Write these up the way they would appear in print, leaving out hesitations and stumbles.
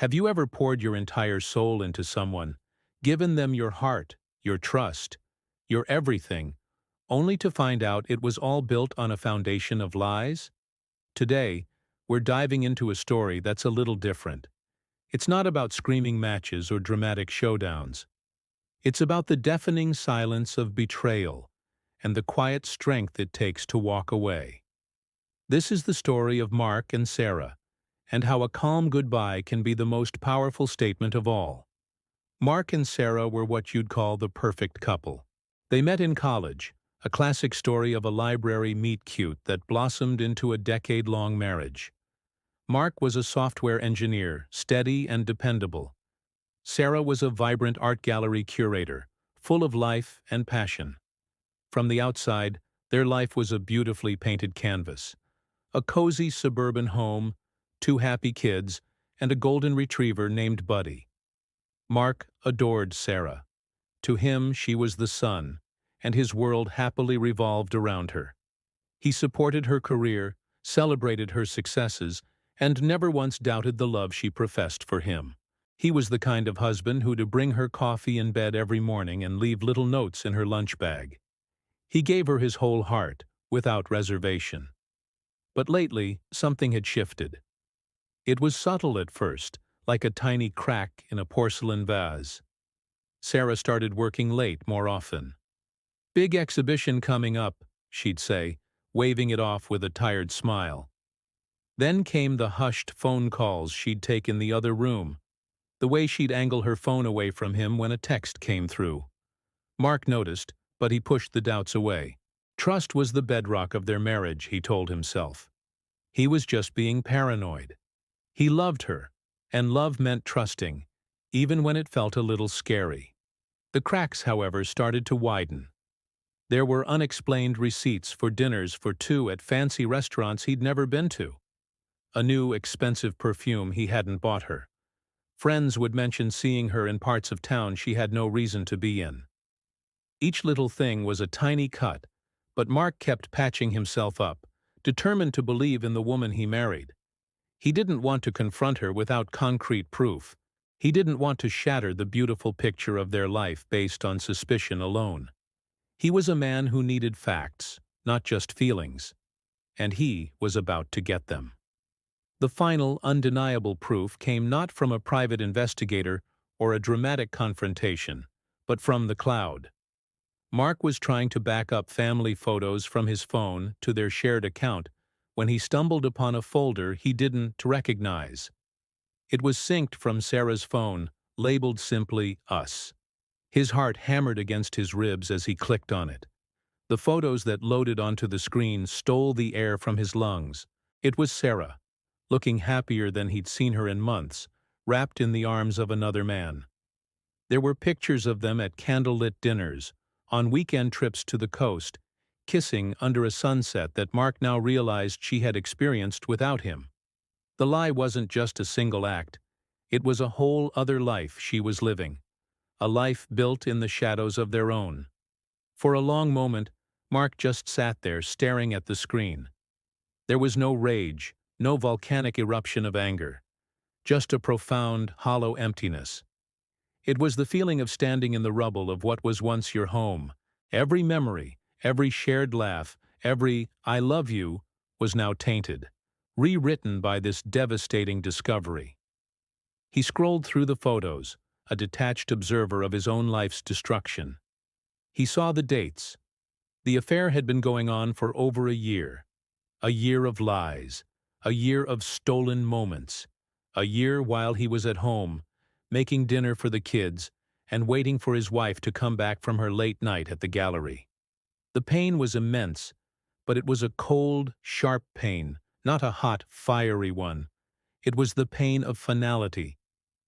Have you ever poured your entire soul into someone, given them your heart, your trust, your everything, only to find out it was all built on a foundation of lies? Today, we're diving into a story that's a little different. It's not about screaming matches or dramatic showdowns. It's about the deafening silence of betrayal and the quiet strength it takes to walk away. This is the story of Mark and Sarah, and how a calm goodbye can be the most powerful statement of all. Mark and Sarah were what you'd call the perfect couple. They met in college, a classic story of a library meet-cute that blossomed into a decade-long marriage. Mark was a software engineer, steady and dependable. Sarah was a vibrant art gallery curator, full of life and passion. From the outside, their life was a beautifully painted canvas. A cozy suburban home, two happy kids, and a golden retriever named Buddy. Mark adored Sarah. To him, she was the sun, and his world happily revolved around her. He supported her career, celebrated her successes, and never once doubted the love she professed for him. He was the kind of husband who'd bring her coffee in bed every morning and leave little notes in her lunch bag. He gave her his whole heart, without reservation. But lately, something had shifted. It was subtle at first, like a tiny crack in a porcelain vase. Sarah started working late more often. "Big exhibition coming up," she'd say, waving it off with a tired smile. Then came the hushed phone calls she'd take in the other room, the way she'd angle her phone away from him when a text came through. Mark noticed, but he pushed the doubts away. Trust was the bedrock of their marriage, he told himself. He was just being paranoid. He loved her, and love meant trusting, even when it felt a little scary. The cracks, however, started to widen. There were unexplained receipts for dinners for two at fancy restaurants he'd never been to. A new, expensive perfume he hadn't bought her. Friends would mention seeing her in parts of town she had no reason to be in. Each little thing was a tiny cut, but Mark kept patching himself up, determined to believe in the woman he married. He didn't want to confront her without concrete proof. He didn't want to shatter the beautiful picture of their life based on suspicion alone. He was a man who needed facts, not just feelings. And he was about to get them. The final, undeniable proof came not from a private investigator or a dramatic confrontation, but from the cloud. Mark was trying to back up family photos from his phone to their shared account when he stumbled upon a folder he didn't recognize. It was synced from Sarah's phone, labeled simply "Us." His heart hammered against his ribs as he clicked on it. The photos that loaded onto the screen stole the air from his lungs. It was Sarah, looking happier than he'd seen her in months, wrapped in the arms of another man. There were pictures of them at candlelit dinners, on weekend trips to the coast, kissing under a sunset that Mark now realized she had experienced without him. The lie wasn't just a single act. It was a whole other life she was living, a life built in the shadows of their own. For a long moment, Mark just sat there staring at the screen. There was no rage, no volcanic eruption of anger, just a profound, hollow emptiness. It was the feeling of standing in the rubble of what was once your home. Every memory, every shared laugh, every "I love you" was now tainted, rewritten by this devastating discovery. He scrolled through the photos, a detached observer of his own life's destruction. He saw the dates. The affair had been going on for over a year of lies, a year of stolen moments, a year while he was at home, making dinner for the kids, and waiting for his wife to come back from her late night at the gallery. The pain was immense, but it was a cold, sharp pain, not a hot, fiery one. It was the pain of finality.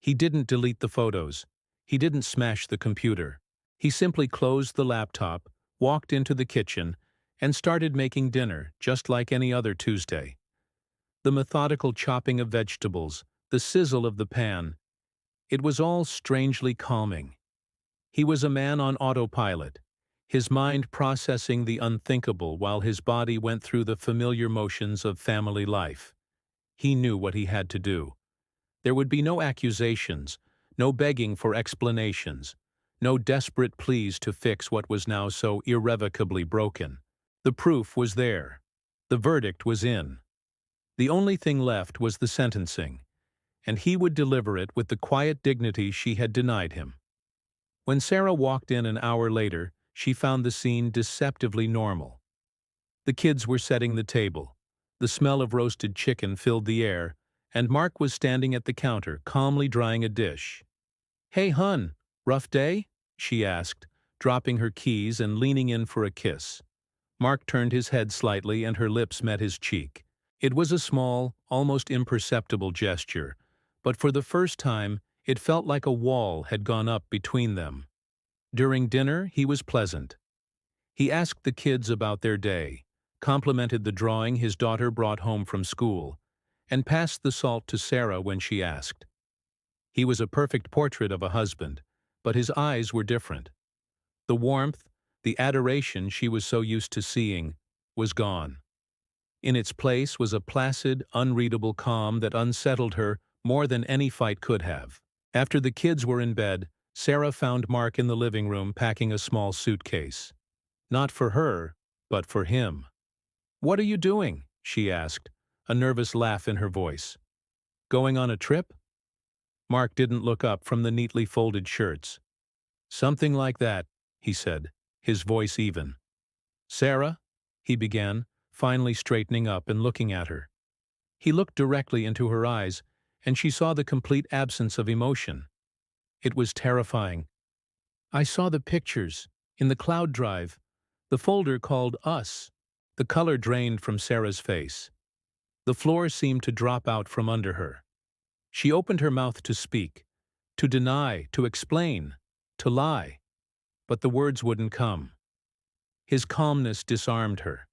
He didn't delete the photos. He didn't smash the computer. He simply closed the laptop, walked into the kitchen, and started making dinner just like any other Tuesday. The methodical chopping of vegetables, the sizzle of the pan, it was all strangely calming. He was a man on autopilot, his mind processing the unthinkable while his body went through the familiar motions of family life. He knew what he had to do. There would be no accusations, no begging for explanations, no desperate pleas to fix what was now so irrevocably broken. The proof was there. The verdict was in. The only thing left was the sentencing, and he would deliver it with the quiet dignity she had denied him. When Sarah walked in an hour later, she found the scene deceptively normal. The kids were setting the table. The smell of roasted chicken filled the air, and Mark was standing at the counter, calmly drying a dish. "Hey, hun, rough day?" she asked, dropping her keys and leaning in for a kiss. Mark turned his head slightly and her lips met his cheek. It was a small, almost imperceptible gesture, but for the first time, it felt like a wall had gone up between them. During dinner, he was pleasant. He asked the kids about their day, complimented the drawing his daughter brought home from school, and passed the salt to Sarah when she asked. He was a perfect portrait of a husband, but his eyes were different. The warmth, the adoration she was so used to seeing, was gone. In its place was a placid, unreadable calm that unsettled her more than any fight could have. After the kids were in bed, Sarah found Mark in the living room packing a small suitcase. Not for her, but for him. "What are you doing?" she asked, a nervous laugh in her voice. "Going on a trip?" Mark didn't look up from the neatly folded shirts. "Something like that," he said, his voice even. "Sarah," he began, finally straightening up and looking at her. He looked directly into her eyes, and she saw the complete absence of emotion. It was terrifying. "I saw the pictures, in the cloud drive, the folder called Us." The color drained from Sarah's face. The floor seemed to drop out from under her. She opened her mouth to speak, to deny, to explain, to lie. But the words wouldn't come. His calmness disarmed her.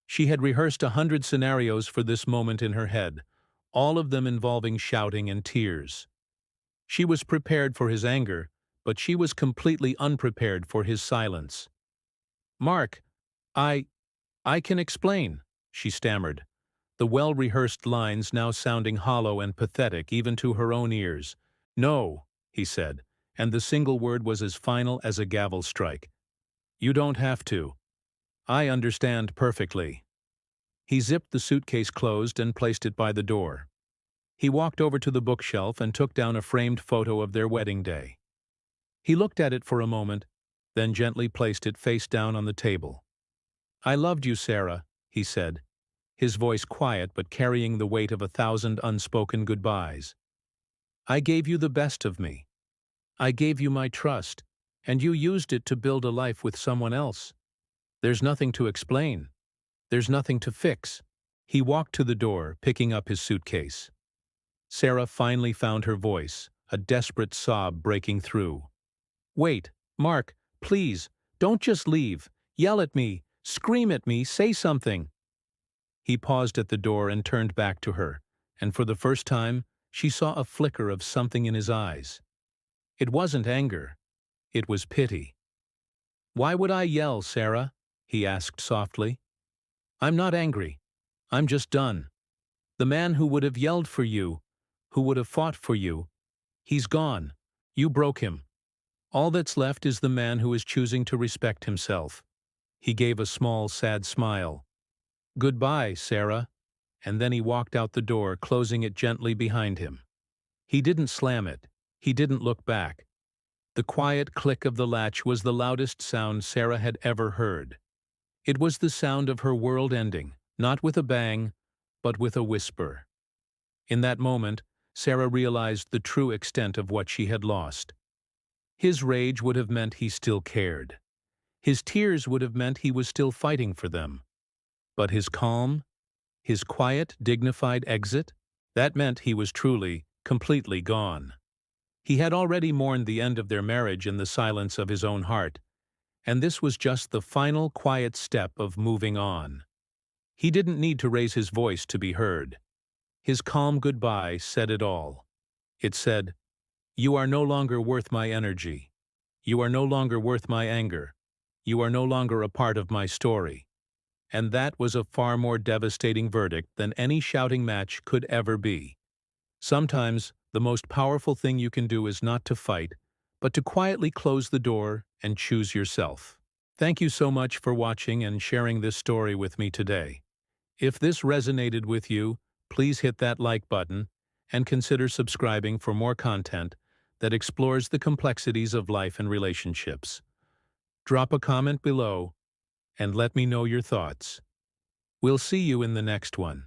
She had rehearsed 100 scenarios for this moment in her head, all of them involving shouting and tears. She was prepared for his anger, but she was completely unprepared for his silence. "Mark, I can explain," she stammered, the well-rehearsed lines now sounding hollow and pathetic even to her own ears. "No," he said, and the single word was as final as a gavel strike. "You don't have to. I understand perfectly." He zipped the suitcase closed and placed it by the door. He walked over to the bookshelf and took down a framed photo of their wedding day. He looked at it for a moment, then gently placed it face down on the table. "I loved you, Sarah," he said, his voice quiet but carrying the weight of 1,000 unspoken goodbyes. "I gave you the best of me. I gave you my trust, and you used it to build a life with someone else. There's nothing to explain. There's nothing to fix." He walked to the door, picking up his suitcase. Sarah finally found her voice, a desperate sob breaking through. "Wait, Mark, please, don't just leave. Yell at me. Scream at me, say something." He paused at the door and turned back to her, and for the first time, she saw a flicker of something in his eyes. It wasn't anger. It was pity. "Why would I yell, Sarah?" he asked softly. "I'm not angry. I'm just done. The man who would have yelled for you, who would have fought for you, he's gone. You broke him. All that's left is the man who is choosing to respect himself." He gave a small, sad smile. "Goodbye, Sarah," and then he walked out the door, closing it gently behind him. He didn't slam it. He didn't look back. The quiet click of the latch was the loudest sound Sarah had ever heard. It was the sound of her world ending, not with a bang, but with a whisper. In that moment, Sarah realized the true extent of what she had lost. His rage would have meant he still cared. His tears would have meant he was still fighting for them. But his calm, his quiet, dignified exit, that meant he was truly, completely gone. He had already mourned the end of their marriage in the silence of his own heart, and this was just the final quiet step of moving on. He didn't need to raise his voice to be heard. His calm goodbye said it all. It said, "You are no longer worth my energy. You are no longer worth my anger. You are no longer a part of my story." And that was a far more devastating verdict than any shouting match could ever be. Sometimes, The most powerful thing you can do is not to fight, but to quietly close the door and choose yourself. Thank you so much for watching and sharing this story with me today. If this resonated with you, please hit that like button and consider subscribing for more content that explores the complexities of life and relationships. Drop a comment below and let me know your thoughts. We'll see you in the next one.